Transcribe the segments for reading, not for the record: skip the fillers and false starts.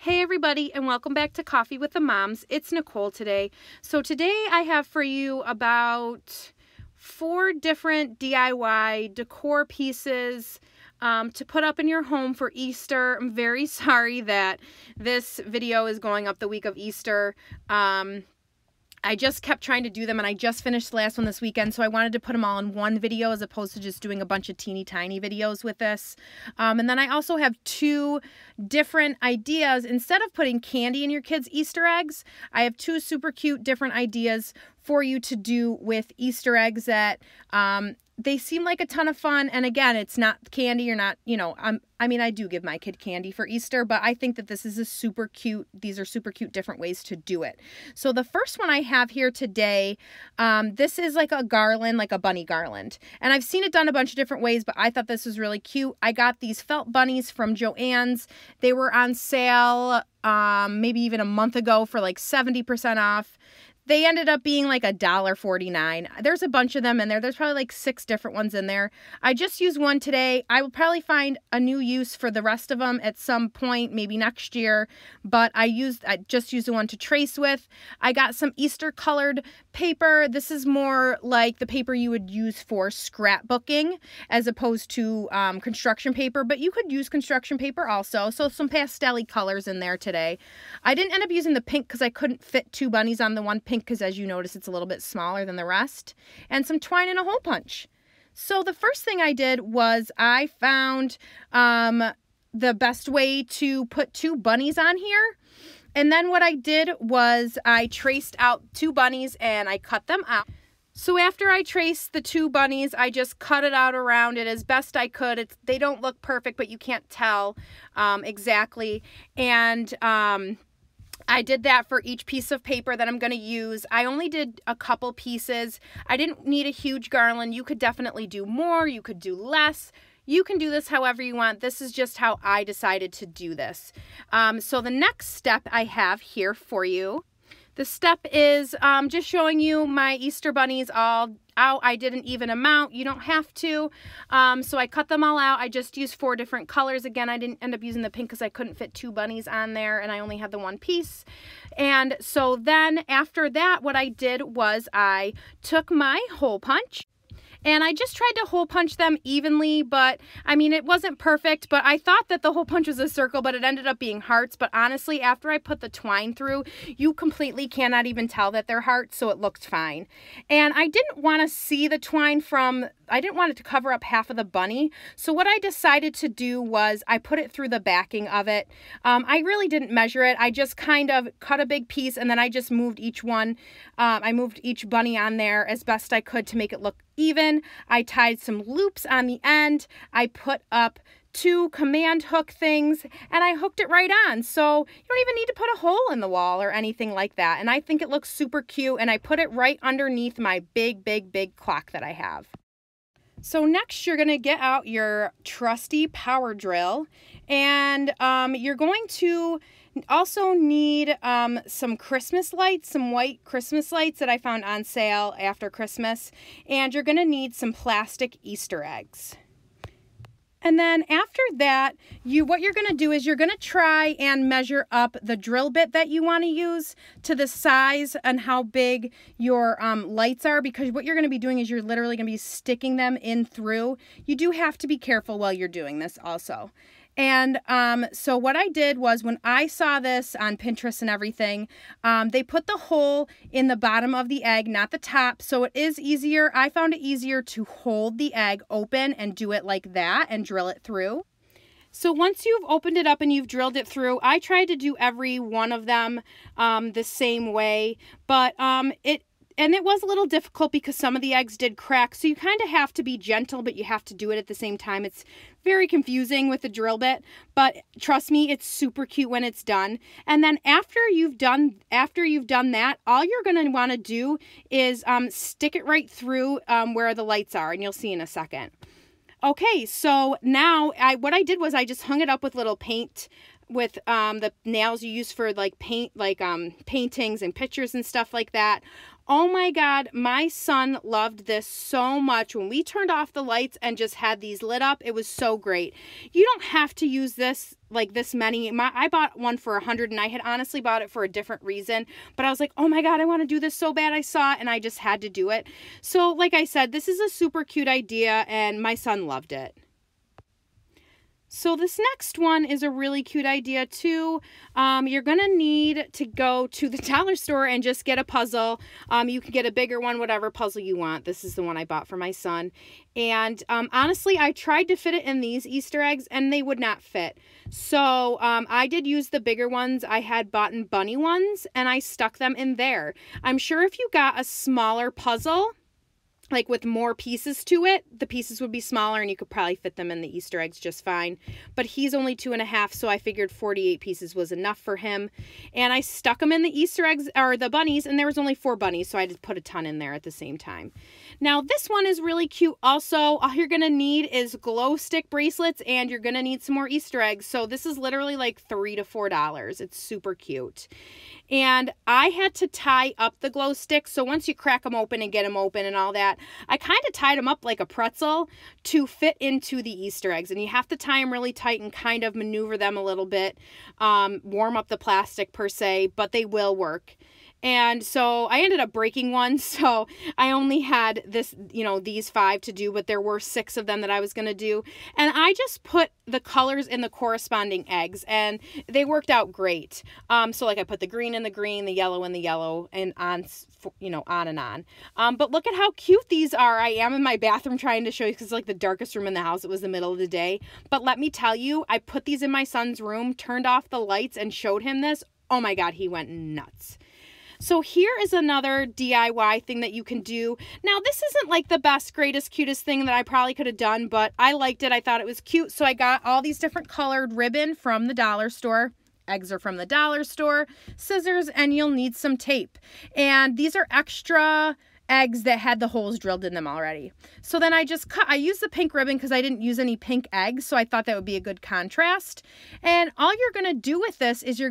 Hey everybody, and welcome back to Coffee with the Moms. It's Nicole today. So today I have for you about 4 different DIY decor pieces to put up in your home for Easter. I'm very sorry that this video is going up the week of Easter. I just kept trying to do them, and I just finished the last one this weekend, so I wanted to put them all in one video as opposed to just doing a bunch of teeny tiny videos with this. And then I also have 2 different ideas. Instead of putting candy in your kids' Easter eggs, I have 2 super cute different ideas for you to do with Easter eggs that they seem like a ton of fun. And again, it's not candy. You're not, I mean, I do give my kid candy for Easter, but I think that this is these are super cute different ways to do it. So the first one I have here today, this is like a garland, like a bunny garland. And I've seen it done a bunch of different ways, but I thought this was really cute. I got these felt bunnies from Joann's. They were on sale maybe even a month ago for like 70% off. They ended up being like $1.49. There's a bunch of them in there. There's probably like 6 different ones in there. I just used one today. I will probably find a new use for the rest of them at some point, maybe next year. But I just used the one to trace with. I got some Easter colored paper. This is more like the paper you would use for scrapbooking as opposed to construction paper. But you could use construction paper also. So some pastel-y colors in there today. I didn't end up using the pink because I couldn't fit 2 bunnies on the one pink, because as you notice, it's a little bit smaller than the rest, and some twine and a hole punch. So the first thing I did was I found the best way to put 2 bunnies on here. And then what I did was I traced out 2 bunnies and I cut them out. So after I traced the 2 bunnies, I just cut it out around it as best I could. They don't look perfect, but you can't tell exactly. And I did that for each piece of paper that I'm going to use. I only did a couple pieces. I didn't need a huge garland. You could definitely do more. You could do less. You can do this however you want. This is just how I decided to do this. So the next step I have here for you. The step is just showing you my Easter bunnies all out. I did an even amount. You don't have to. So I cut them all out. I just used 4 different colors. Again, I didn't end up using the pink because I couldn't fit 2 bunnies on there, and I only had the 1 piece. And so then after that, what I did was I took my hole punch, and I just tried to hole punch them evenly, but I mean, it wasn't perfect, but I thought that the hole punch was a circle, but it ended up being hearts. But honestly, after I put the twine through, you completely cannot even tell that they're hearts, so it looked fine. And I didn't want to see the twine I didn't want it to cover up half of the bunny. So what I decided to do was I put it through the backing of it. I really didn't measure it. I just kind of cut a big piece, and then I just moved each one. I moved each bunny on there as best I could to make it look even. I tied some loops on the end. I put up 2 command hook things, and I hooked it right on. So you don't even need to put a hole in the wall or anything like that. And I think it looks super cute, and I put it right underneath my big clock that I have. So next, you're going to get out your trusty power drill, and you're going to also need some Christmas lights, some white Christmas lights that I found on sale after Christmas, and you're going to need some plastic Easter eggs. And then after that, what you're going to do is you're going to try and measure up the drill bit that you want to use to the size and how big your lights are, because what you're going to be doing is you're literally going to be sticking them in through. You do have to be careful while you're doing this also. And so what I did was, when I saw this on Pinterest and everything, they put the hole in the bottom of the egg, not the top. So it is easier. I found it easier to hold the egg open and do it like that and drill it through. So once you've opened it up and you've drilled it through, I tried to do every one of them the same way, but it was a little difficult because some of the eggs did crack. So you kind of have to be gentle, but you have to do it at the same time. It's very confusing with the drill bit, but trust me, it's super cute when it's done. And then after you've done that, all you're going to want to do is stick it right through where the lights are, and you'll see in a second. Okay, so now what I did was I just hung it up with little paint with the nails you use for like paintings and pictures and stuff like that. Oh my God, my son loved this so much. When we turned off the lights and just had these lit up, it was so great. You don't have to use this like this many. I bought one for $100 and I had honestly bought it for a different reason, but I was like, oh my God, I want to do this so bad. I saw it and I just had to do it. So like I said, this is a super cute idea and my son loved it. So this next one is a really cute idea too. You're going to need to go to the dollar store and just get a puzzle. You can get a bigger one, whatever puzzle you want. This is the one I bought for my son. And honestly, I tried to fit it in these Easter eggs and they would not fit. So I did use the bigger ones. I had bought bunny ones and I stuck them in there. I'm sure if you got a smaller puzzle, like with more pieces to it, the pieces would be smaller and you could probably fit them in the Easter eggs just fine. But he's only 2.5, so I figured 48 pieces was enough for him. And I stuck them in the Easter eggs, or the bunnies, and there was only 4 bunnies, so I just put a ton in there at the same time. Now this one is really cute also. All you're gonna need is glow stick bracelets and you're gonna need some more Easter eggs. So this is literally like $3 to $4. It's super cute. And I had to tie up the glow sticks. So once you crack them open and get them open and all that, I kind of tied them up like a pretzel to fit into the Easter eggs. And you have to tie them really tight and kind of maneuver them a little bit, warm up the plastic per se, but they will work. And so I ended up breaking one, so I only had this, these 5 to do, but there were 6 of them that I was going to do. And I just put the colors in the corresponding eggs, and they worked out great. So like I put the green in the green, the yellow in the yellow, and on, on and on. But look at how cute these are. I am in my bathroom trying to show you because it's like the darkest room in the house. It was the middle of the day. But let me tell you, I put these in my son's room, turned off the lights, and showed him this. Oh my God, he went nuts. So here is another DIY thing that you can do. Now, this isn't like the best, greatest, cutest thing that I probably could have done, but I liked it. I thought it was cute. So I got all these different colored ribbon from the dollar store. Eggs are from the dollar store, scissors, and you'll need some tape. And these are extra eggs that had the holes drilled in them already. So then I used the pink ribbon because I didn't use any pink eggs, so I thought that would be a good contrast. And all you're going to do with this is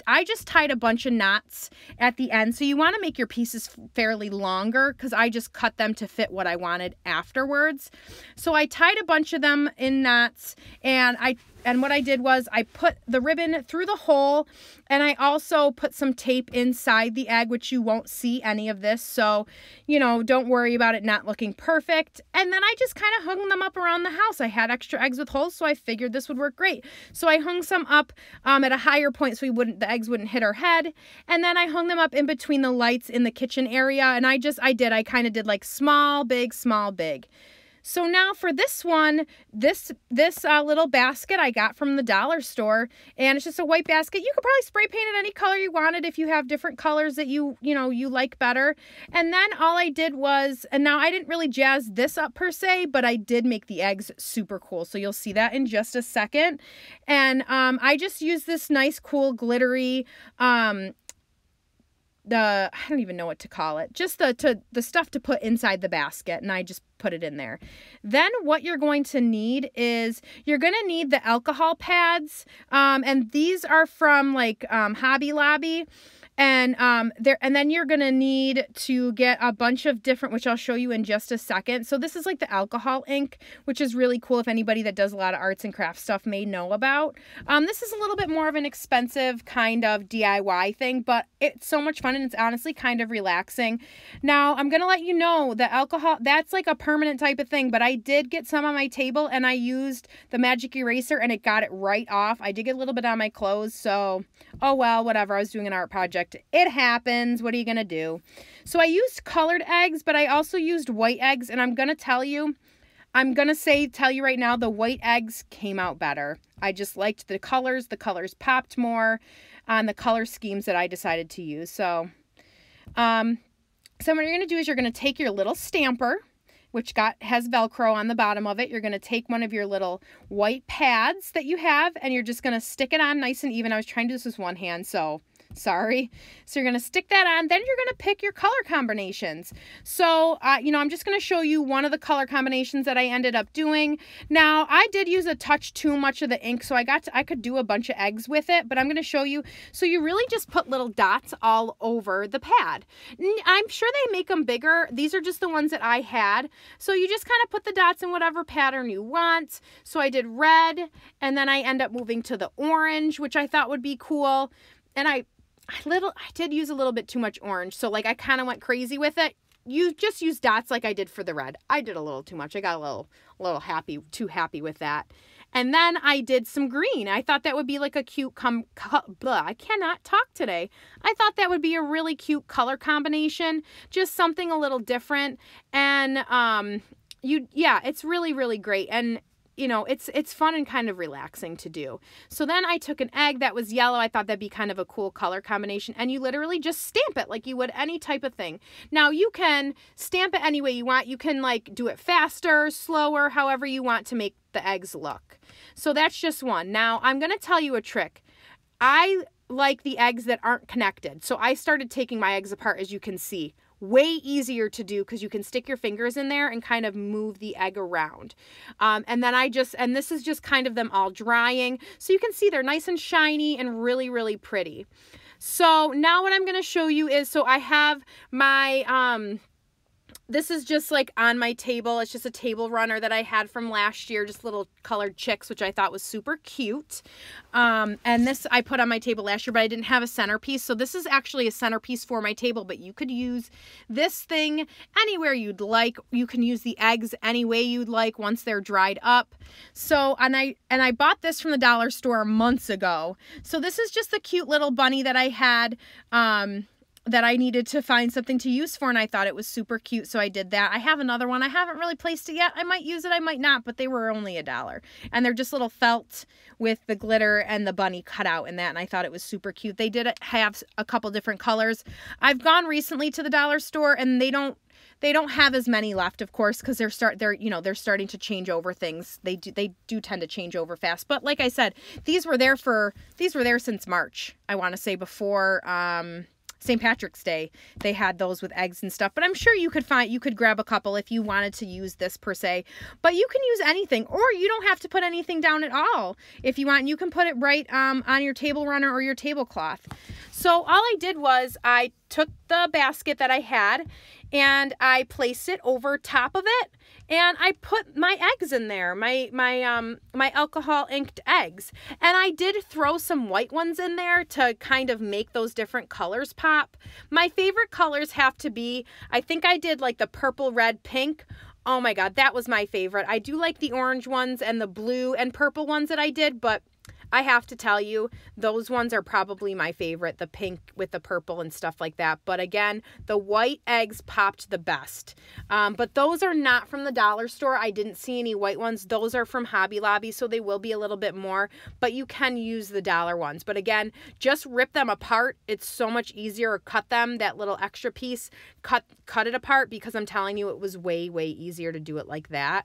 I just tied a bunch of knots at the end. So you want to make your pieces fairly longer because I just cut them to fit what I wanted afterwards. So I tied a bunch of them in knots, and what I did was I put the ribbon through the hole, and I also put some tape inside the egg, which you won't see any of this. So, don't worry about it not looking perfect. And then I just kind of hung them up around the house. I had extra eggs with holes, so I figured this would work great. So I hung some up at a higher point so the eggs wouldn't hit our head. And then I hung them up in between the lights in the kitchen area. And I kind of did like small, big, small, big. So now for this one, this little basket I got from the dollar store, and it's just a white basket. You could probably spray paint it any color you wanted if you have different colors that you like better. And then all I did was, and now I didn't really jazz this up per se, but I did make the eggs super cool. So you'll see that in just a second. And I just used this nice, cool, glittery, I don't even know what to call it, just the stuff to put inside the basket, and I just put it in there. Then what you're going to need is you're going to need the alcohol pads, and these are from like Hobby Lobby. And then you're going to need to get a bunch of different, which I'll show you in just a second. So this is like the alcohol ink, which is really cool if anybody that does a lot of arts and crafts stuff may know about. This is a little bit more of an expensive kind of DIY thing, but it's so much fun and it's honestly kind of relaxing. Now, I'm going to let you know the alcohol, that's like a permanent type of thing, but I did get some on my table and I used the magic eraser and it got it right off. I did get a little bit on my clothes, so oh well, whatever. I was doing an art project. It happens. What are you going to do? So I used colored eggs, but I also used white eggs. And I'm going to tell you right now, the white eggs came out better. I just liked the colors. The colors popped more on the color schemes that I decided to use. So what you're going to do is you're going to take your little stamper, which has Velcro on the bottom of it. You're going to take one of your little white pads that you have, and you're just going to stick it on nice and even. I was trying to do this with one hand, so Sorry. So you're going to stick that on. Then you're going to pick your color combinations. So, you know, I'm just going to show you one of the color combinations that I ended up doing. Now, I did use a touch too much of the ink, so I could do a bunch of eggs with it, but I'm going to show you. So you really just put little dots all over the pad. I'm sure they make them bigger. These are just the ones that I had. So you just kind of put the dots in whatever pattern you want. So I did red, and then I end up moving to the orange, which I thought would be cool. And I did use a little bit too much orange, so like I kind of went crazy with it. You just use dots like I did for the red. I did a little too much. I got a little too happy with that. And then I did some green. I thought that would be like a cute I cannot talk today. I thought that would be a really cute color combination, just something a little different. And yeah, it's really, really great. And you know, it's fun and kind of relaxing to do. So then I took an egg that was yellow. I thought that'd be kind of a cool color combination. And you literally just stamp it like you would any type of thing. Now you can stamp it any way you want. You can like do it faster, slower, however you want to make the eggs look. So that's just one. Now I'm going to tell you a trick. I like the eggs that aren't connected. So I started taking my eggs apart, as you can see. Way easier to do because you can stick your fingers in there and kind of move the egg around. And then and this is just kind of them all drying. So you can see they're nice and shiny and really, really pretty. So now what I'm going to show you is, so I have my, this is just like on my table. It's just a table runner that I had from last year, just little colored chicks, which I thought was super cute. And this I put on my table last year, but I didn't have a centerpiece. So this is actually a centerpiece for my table, but you could use this thing anywhere you'd like. You can use the eggs any way you'd like once they're dried up. So, and I bought this from the dollar store months ago. So this is just the cute little bunny that I had, that I needed to find something to use for, and I thought it was super cute, so I did that. I have another one. I haven't really placed it yet. I might use it, I might not, but they were only $1. And they're just little felt with the glitter and the bunny cut out in that, and I thought it was super cute. They did have a couple different colors. I've gone recently to the dollar store, and they don't have as many left, of course, because they're starting to change over things. They do tend to change over fast. But like I said, these were there since March. I want to say before St. Patrick's Day. They had those with eggs and stuff, but I'm sure you could grab a couple if you wanted to use this per se, but you can use anything, or you don't have to put anything down at all. If you want, you can put it right on your table runner or your tablecloth. So all I did was I took the basket that I had and I placed it over top of it, and I put my eggs in there, my alcohol inked eggs. And I did throw some white ones in there to kind of make those different colors pop. My favorite colors have to be, I think I did like the purple, red, pink. Oh my God, that was my favorite. I do like the orange ones and the blue and purple ones that I did, but I have to tell you, those ones are probably my favorite, the pink with the purple and stuff like that. But again, the white eggs popped the best. But those are not from the dollar store. I didn't see any white ones. Those are from Hobby Lobby, so they will be a little bit more. But you can use the dollar ones. But again, just rip them apart. It's so much easier. Or cut them, that little extra piece, cut it apart, because I'm telling you, it was way, way easier to do it like that.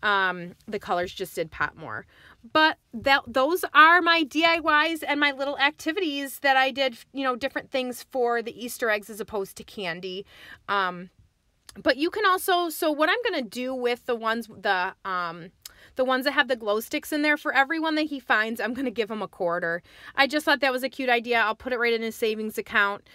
The colors just did pop more. But those are my DIYs and my little activities that I did, different things for the Easter eggs as opposed to candy. But you can also, so what I'm going to do with the ones that have the glow sticks in there, for everyone that he finds, I'm going to give him $1. I just thought that was a cute idea. I'll put it right in his savings account.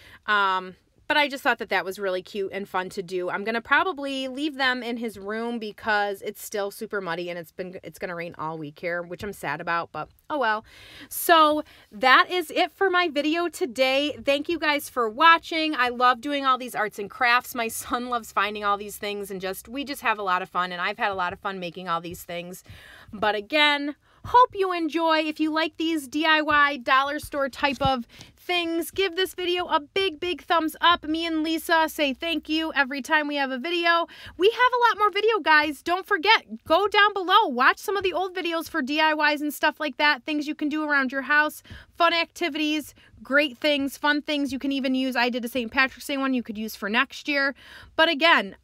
But I just thought that was really cute and fun to do. I'm going to probably leave them in his room because it's still super muddy and it's going to rain all week here, which I'm sad about, but oh well. So that is it for my video today. Thank you guys for watching. I love doing all these arts and crafts. My son loves finding all these things, and we just have a lot of fun, and I've had a lot of fun making all these things. But again, hope you enjoy. If you like these DIY dollar store type of things, give this video a big, big thumbs up. Me and Lisa say thank you every time we have a video. We have a lot more video, guys. Don't forget, go down below, watch some of the old videos for DIYs and stuff like that, things you can do around your house, fun activities, great things, fun things you can even use. I did a St. Patrick's Day one you could use for next year. But again,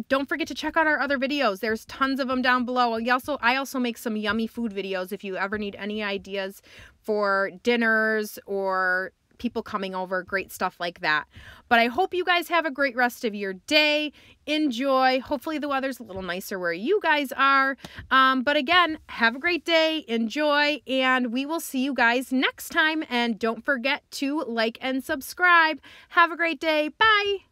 don't forget to check out our other videos. There's tons of them down below. I also make some yummy food videos if you ever need any ideas for dinners or people coming over, great stuff like that. But I hope you guys have a great rest of your day. Enjoy. Hopefully the weather's a little nicer where you guys are. But again, have a great day, enjoy, and we will see you guys next time. And don't forget to like and subscribe. Have a great day. Bye.